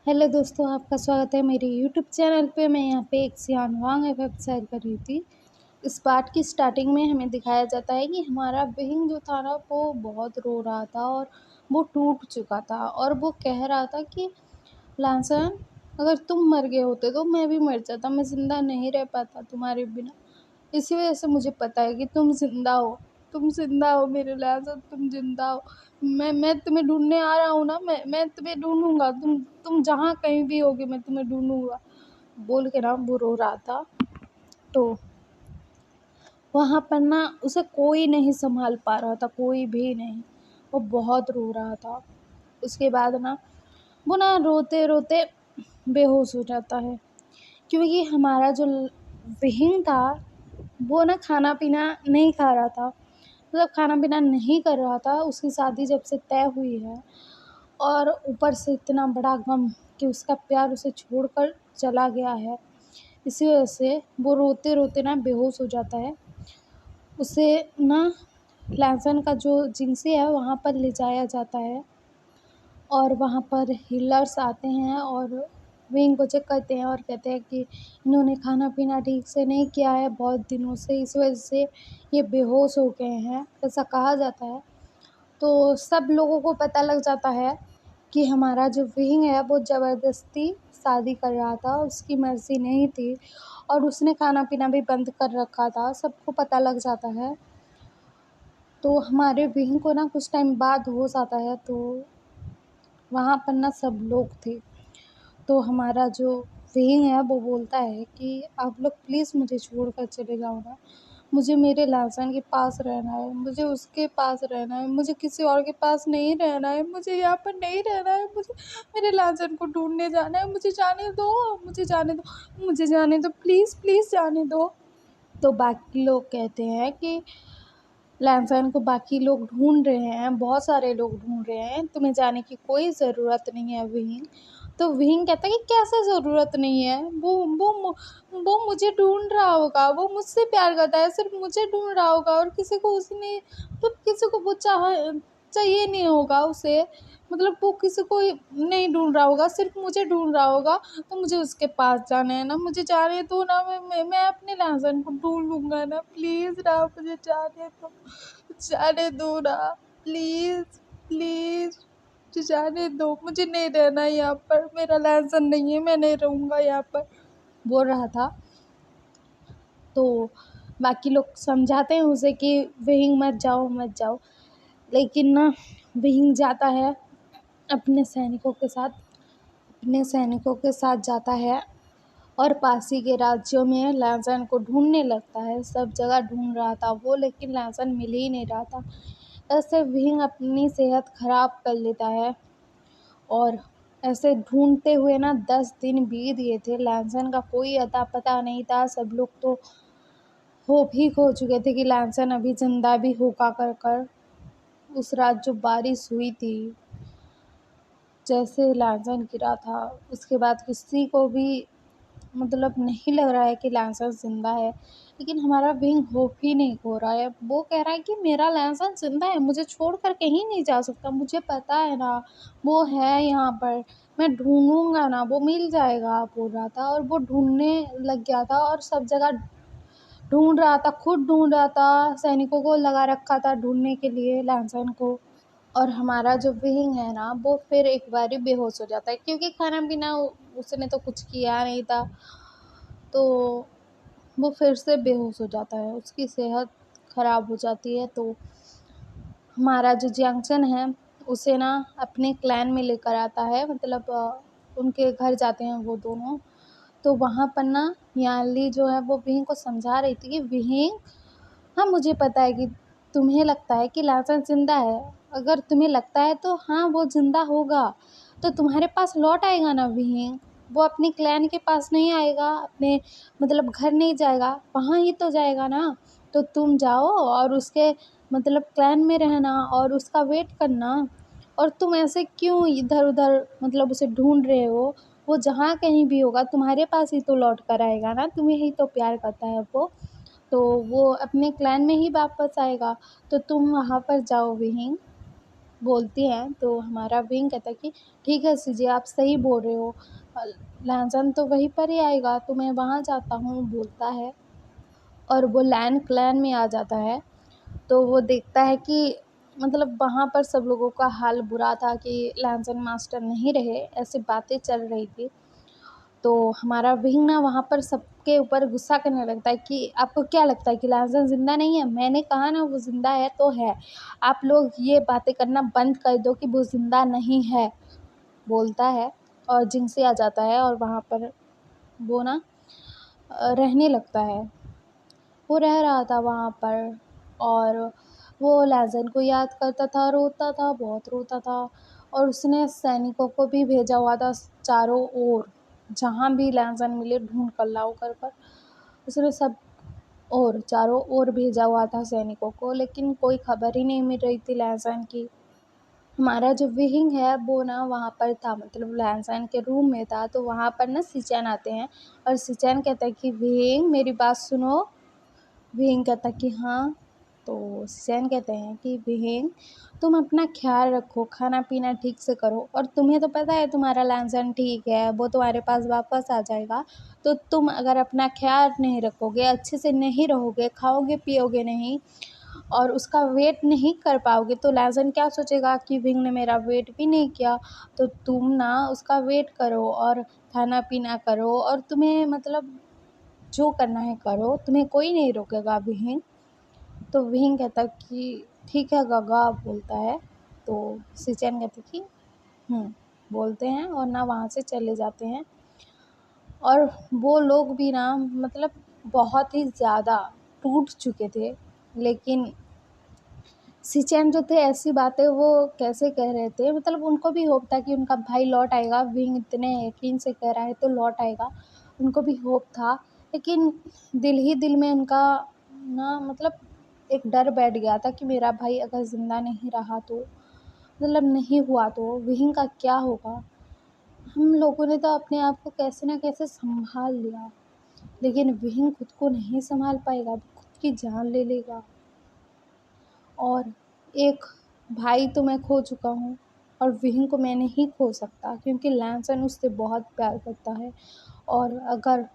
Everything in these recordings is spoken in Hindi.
हेलो दोस्तों, आपका स्वागत है मेरे यूट्यूब चैनल पे। मैं यहाँ पे एक सियान वांग वेब शेयर कर रही थी। इस पार्ट की स्टार्टिंग में हमें दिखाया जाता है कि हमारा बिहिंग जो था ना वो बहुत रो रहा था और वो टूट चुका था और वो कह रहा था कि लांसन, अगर तुम मर गए होते तो मैं भी मर जाता, मैं ज़िंदा नहीं रह पाता तुम्हारे बिना। इसी वजह से मुझे पता है कि तुम ज़िंदा हो। तुम ज़िंदा हो मेरे लाज़र, तुम ज़िंदा हो। मैं तुम्हें ढूँढने आ रहा हूँ ना, मैं तुम्हें ढूँढूँगा। तुम जहाँ कहीं भी होगे मैं तुम्हें ढूँढूँगा, बोल के ना वो रो रहा था। तो वहाँ पर ना उसे कोई नहीं सँभाल पा रहा था, कोई भी नहीं। वो बहुत रो रहा था। उसके बाद ना वो ना रोते-रोते बेहोश हो जाता है, क्योंकि हमारा जो विहिंग था वो ना खाना-पीना नहीं खा रहा था। मतलब खाना-पीना नहीं कर रहा था। उसकी शादी जब से तय हुई है और ऊपर से इतना बड़ा गम कि उसका प्यार उसे छोड़कर चला गया है। इसी वजह से वो रोते-रोते ना बेहोश हो जाता है। उसे ना लहसुन का जो जिनसी है वहाँ पर ले जाया जाता है और वहाँ पर हीलर्स आते हैं और वेन को चेक करते हैं और कहते हैं कि इन्होंने खाना-पीना ठीक से नहीं किया है बहुत दिनों से, इस वजह से ये बेहोश हो गए हैं, ऐसा कहा जाता है। तो सब लोगों को पता लग जाता है कि हमारा जो विंग है वो ज़बरदस्ती शादी कर रहा था, उसकी मर्ज़ी नहीं थी और उसने खाना-पीना भी बंद कर रखा था, सबको पता लग जाता है। तो हमारे विंग को ना कुछ टाइम बाद होश आता है, तो वहाँ पर ना सब लोग थे। तो हमारा जो विंग है वो बोलता है कि आप लोग प्लीज़ मुझे छोड़कर चले जाओ ना। मुझे मेरे लाज़न के पास रहना है, मुझे उसके पास रहना है, मुझे किसी और के पास नहीं रहना है, मुझे यहाँ पर नहीं रहना है, मुझे मेरे लाज़न को ढूँढने जाना है, मुझे जाने दो, मुझे जाने दो, मुझे जाने दो, प्लीज़ प्लीज़ जाने दो। तो बाकी लोग कहते हैं कि लाज़न को बाकी लोग ढूँढ रहे हैं, बहुत सारे लोग ढूँढ रहे हैं, तुम्हें जाने की कोई ज़रूरत नहीं है विहीन। तो विहीन कहता है कि कैसे ज़रूरत नहीं है? वो मुझे ढूँढ रहा होगा, वो मुझसे प्यार करता है, सिर्फ़ मुझे ढूँढ रहा होगा और किसी को उसने मतलब किसी को वो चाहिए नहीं होगा उसे, मतलब वो किसी को नहीं ढूँढ रहा होगा, सिर्फ़ मुझे ढूँढ रहा होगा, तो मुझे उसके पास जाना है ना, मुझे जाने दो ना, मैं अपने लाज़न को ढूँढ लूँगा ना, प्लीज़ ना मुझे जाने दो ना, प्लीज़, प्लीज़ मुझे जाने दो, मुझे नहीं रहना है यहाँ पर, मेरा लाज़न नहीं है, मैं नहीं रहूँगा यहाँ पर, बोल रहा था। तो बाकी लोग समझाते हैं उसे कि वहीं मत जाओ, मत जाओ। लेकिन ना वहीं जाता है अपने सैनिकों के साथ जाता है और पास ही के राज्यों में लाज़न को ढूँढने लगता है। सब जगह ढूँढ रहा था वो, लेकिन लाज़न मिल ही नहीं रहा था। ऐसे विंग अपनी सेहत ख़राब कर लेता है और ऐसे ढूँढते हुए ना 10 दिन बीत गए थे। लाज़न का कोई अता पता नहीं था। सब लोग तो होप ही खो चुके थे कि लांसन अभी ज़िंदा भी होगा कर उस रात जो बारिश हुई थी, जैसे लांसन गिरा था, उसके बाद किसी को भी मतलब नहीं लग रहा है कि लांसन ज़िंदा है। लेकिन हमारा विंग होप ही नहीं खो रहा है। वो कह रहा है कि मेरा लांसन ज़िंदा है, मुझे छोड़कर कहीं नहीं जा सकता, मुझे पता है ना वो है यहाँ पर, मैं ढूँढूँगा ना, वो मिल जाएगा, बोल रहा था। और वो ढूँढने लग गया था और सब जगह ढूँढ रहा था, खुद ढूँढ रहा था, सैनिकों को लगा रखा था ढूँढने के लिए लांसन को। और हमारा जो विंग है ना वो फिर एक बारी बेहोश हो जाता है, क्योंकि खाना-पीना उसने तो कुछ किया नहीं था, तो वो फिर से बेहोश हो जाता है, उसकी सेहत ख़राब हो जाती है। तो हमारा जो जैंक्शन है उसे ना अपने क्लैन में लेकर आता है, मतलब उनके घर जाते हैं वो दोनों। तो वहाँ पर ना यानली जो है वो विहिंग को समझा रही थी कि विहिंग, हाँ मुझे पता है कि तुम्हें लगता है कि लासन ज़िंदा है, अगर तुम्हें लगता है तो हाँ वो ज़िंदा होगा, तो तुम्हारे पास लौट आएगा ना विहिंग। वो अपने क्लैन के पास नहीं आएगा, अपने मतलब घर नहीं जाएगा, वहाँ ही तो जाएगा ना। तो तुम जाओ और उसके मतलब क्लैन में रहना और उसका वेट करना। और तुम ऐसे क्यों इधर-उधर मतलब उसे ढूँढ रहे हो? वो जहाँ कहीं भी होगा तुम्हारे पास ही तो लौट कर आएगा ना, तुम्हें ही तो प्यार करता है वो। तो वो अपने क्लैन में ही वापस आएगा, तो तुम वहाँ पर जाओ विहिंग, बोलती हैं तो हमारा विंग कहता है कि ठीक है सीजे, आप सही बोल रहे हो, लहसुन तो वहीं पर ही आएगा, तो मैं वहाँ जाता हूँ, बोलता है। और वो लैन क्लैन में आ जाता है। तो वो देखता है कि मतलब वहाँ पर सब लोगों का हाल बुरा था कि लैंसन मास्टर नहीं रहे, ऐसी बातें चल रही थी। तो हमारा विंग ना वहाँ पर सबके ऊपर गुस्सा करने लगता है कि आपको क्या लगता है कि लैंसन ज़िंदा नहीं है? मैंने कहा ना वो ज़िंदा है तो है। आप लोग ये बातें करना बंद कर दो कि वो ज़िंदा नहीं है, बोलता है। और जिनसे आ जाता है और वहाँ पर वो ना रहने लगता है। वो रह रहा था वहाँ पर और वो लैज़र को याद करता था, रोता था, बहुत रोता था। और उसने सैनिकों को भी भेजा हुआ था चारों ओर, जहाँ भी लैज़र मिले ढूँढ कर लाओ कर कर। उसने सब ओर चारों ओर भेजा हुआ था सैनिकों को, लेकिन कोई खबर ही नहीं मिल रही थी लैज़र की। हमारा जो विंग है वो ना वहाँ पर था, मतलब लैंसन के रूम में था। तो वहाँ पर ना सिचैन आते हैं और सिचैन कहता है कि विंग मेरी बात सुनो। विंग कहता कि हाँ। तो सिचैन कहते हैं कि विंग तुम अपना ख्याल रखो, खाना पीना ठीक से करो, और तुम्हें तो पता है तुम्हारा लैंसन ठीक है, वो तुम्हारे पास वापस आ जाएगा। तो तुम अगर अपना ख्याल नहीं रखोगे, अच्छे से नहीं रहोगे, खाओगे पियोगे नहीं और उसका वेट नहीं कर पाओगे, तो लैज़न क्या सोचेगा कि विंग ने मेरा वेट भी नहीं किया। तो तुम ना उसका वेट करो और खाना पीना करो, और तुम्हें मतलब जो करना है करो, तुम्हें कोई नहीं रोकेगा विंग। तो विंग कहता कि ठीक है गागा, बोलता है। तो सिचैन कहते कि बोलते हैं और ना वहाँ से चले जाते हैं। और वो लोग भी ना मतलब बहुत ही ज़्यादा टूट चुके थे, लेकिन सिचैन जो थे ऐसी बातें वो कैसे कह रहे थे, मतलब उनको भी होप था कि उनका भाई लौट आएगा, विंग इतने यकीन से कह रहा है तो लौट आएगा, उनको भी होप था। लेकिन दिल ही दिल में उनका ना मतलब एक डर बैठ गया था कि मेरा भाई अगर ज़िंदा नहीं रहा तो, मतलब नहीं हुआ तो विंग का क्या होगा। हम लोगों ने तो अपने आप को कैसे ना कैसे संभाल लिया, लेकिन विंग खुद को नहीं संभाल पाएगा, वो खुद की जान ले लेगा। और एक भाई तो मैं खो चुका हूँ, और विंग को मैं नहीं खो सकता क्योंकि लैंसन उससे बहुत प्यार करता है। और अगर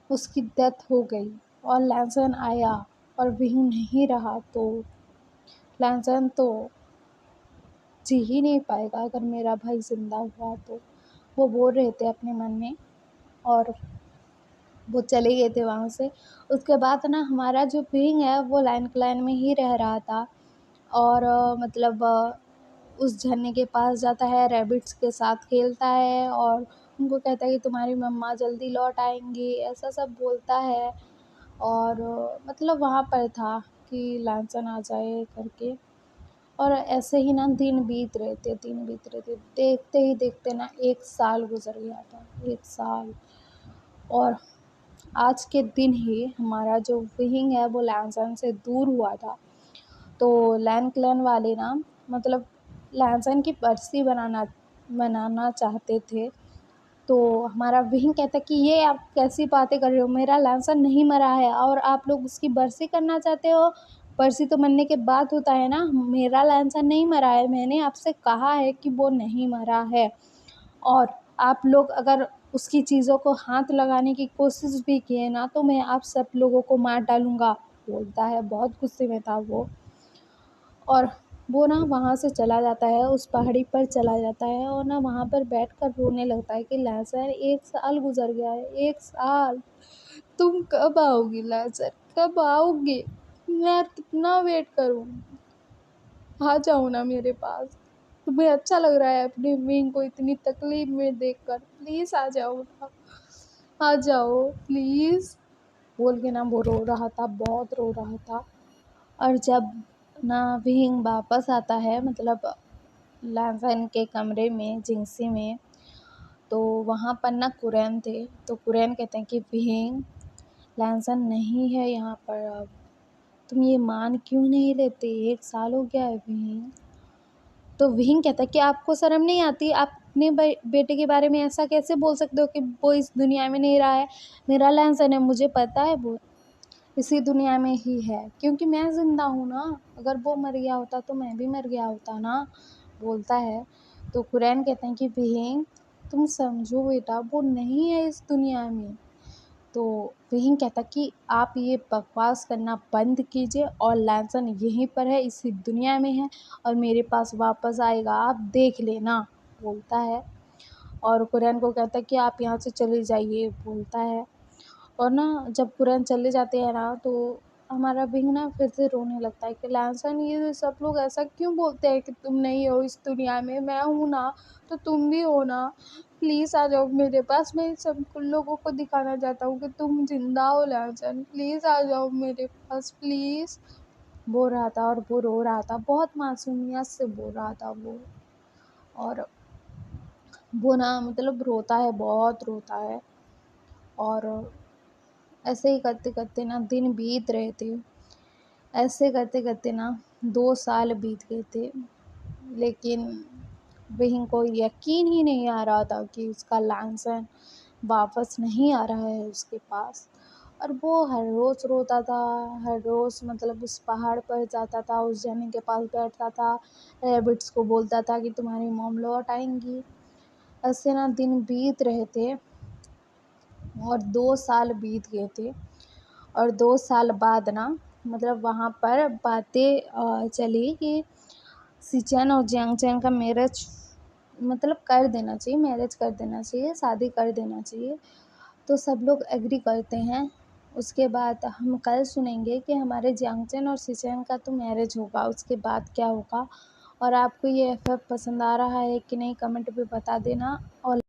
उसकी डेथ हो गई और लैंसन आया और विंग नहीं रहा तो लैंसन तो जी ही नहीं पाएगा अगर मेरा भाई ज़िंदा हुआ तो। वो बोल रहे थे अपने मन में, और वो चले गए थे वहाँ से। उसके बाद ना हमारा जो विंग है वो लाइन क्लाइन में ही रह रहा था। और मतलब उस झरने के पास जाता है, रैबिट्स के साथ खेलता है और उनको कहता है कि तुम्हारी मम्मा जल्दी लौट आएंगी, ऐसा सब बोलता है। और मतलब वहाँ पर था कि लैंसन आ जाए करके। और ऐसे ही ना दिन बीत रहे थे, देखते ही देखते ना 1 साल गुजर गया था, 1 साल। और आज के दिन ही हमारा जो विंग है वो लैंसन से दूर हुआ था। तो लैन क्लैन वाले ना मतलब लैंसन की बरसी बनाना चाहते थे। तो हमारा विंग कहता कि ये आप कैसी बातें कर रहे हो, मेरा लैंसन नहीं मरा है और आप लोग उसकी बरसी करना चाहते हो। बरसी तो मरने के बाद होता है ना, मेरा लैंसन नहीं मरा है, मैंने आपसे कहा है कि वो नहीं मरा है। और आप लोग अगर उसकी चीज़ों को हाथ लगाने की कोशिश भी किए ना तो मैं आप सब लोगों को मार डालूँगा, बोलता है। बहुत गुस्से में था वो। और वो ना वहाँ से चला जाता है, उस पहाड़ी पर चला जाता है और ना वहाँ पर बैठकर रोने लगता है कि लैज़र 1 साल गुज़र गया है, 1 साल, तुम कब आओगी लैज़र, कब आओगे? मैं कितना वेट करूँ? आ जाओ ना मेरे पास। तुम्हें अच्छा लग रहा है अपने विंग को इतनी तकलीफ़ में देखकर, प्लीज़ आ जाओ ना, आ जाओ प्लीज़, बोल के ना वो रो रहा था, बहुत रो रहा था। और जब ना विंग वापस आता है मतलब लैज़र के कमरे में, जिंगसी में, तो वहाँ पर ना कुरैन थे। तो कुरैन कहते हैं कि विंग, लैज़र नहीं है यहाँ पर अब, तुम ये मान क्यों नहीं लेते, 1 साल हो गया है विंग। तो विंग कहता है कि आपको शर्म नहीं आती, आप अपने बेटे के बारे में ऐसा कैसे बोल सकते हो कि वो इस दुनिया में नहीं रहा है, मेरा लैंसन है, मुझे पता है वो इसी दुनिया में ही है, क्योंकि मैं ज़िंदा हूँ ना, अगर वो मर गया होता तो मैं भी मर गया होता ना, बोलता है। तो कुरैन कहते हैं कि बहन तुम समझो बेटा, वो नहीं है इस दुनिया में। तो वही कहता कि आप ये बकवास करना बंद कीजिए और लैंसन यहीं पर है, इसी दुनिया में है और मेरे पास वापस आएगा, आप देख लेना, बोलता है। और कुरैन को कहता है कि आप यहाँ से चले जाइए, बोलता है। और ना जब कुरैन चले जाते हैं ना तो हमारा विंग ना फिर से रोने लगता है कि लैंसन ये सब लोग ऐसा क्यों बोलते हैं कि तुम नहीं हो इस दुनिया में, मैं हूँ ना, तो तुम भी हो ना, प्लीज़ आ जाओ मेरे पास, मैं सब लोगों को दिखाना चाहता हूँ कि तुम जिंदा हो लैंसन, प्लीज़ आ जाओ मेरे पास प्लीज़, बोल रहा था। और वो रो रहा था, बहुत मासूमियत से बोल रहा था वो। और वो ना मतलब रोता है, बहुत रोता है। और ऐसे ही करते करते ना दिन बीत रहे थे, ऐसे करते करते ना 2 साल बीत गए थे, लेकिन वहीं को यकीन ही नहीं आ रहा था कि उसका लैंसन वापस नहीं आ रहा है उसके पास। और वो हर रोज़ रोता था, हर रोज़ मतलब उस पहाड़ पर जाता था, उस जने के पास बैठता था, रैबिट्स को बोलता था कि तुम्हारी मॉम लौट आएंगी। ऐसे ना दिन बीत रहे थे और 2 साल बीत गए थे। और 2 साल बाद ना मतलब वहाँ पर बातें चली कि सिचन और जियांगचैन का मैरिज मतलब कर देना चाहिए, मैरिज कर देना चाहिए, शादी कर देना चाहिए। तो सब लोग एग्री करते हैं। उसके बाद हम कल सुनेंगे कि हमारे जियांगचैन और सिचन का तो मैरिज होगा, उसके बाद क्या होगा। और आपको ये एफएफ पसंद आ रहा है कि नहीं, कमेंट में बता देना। और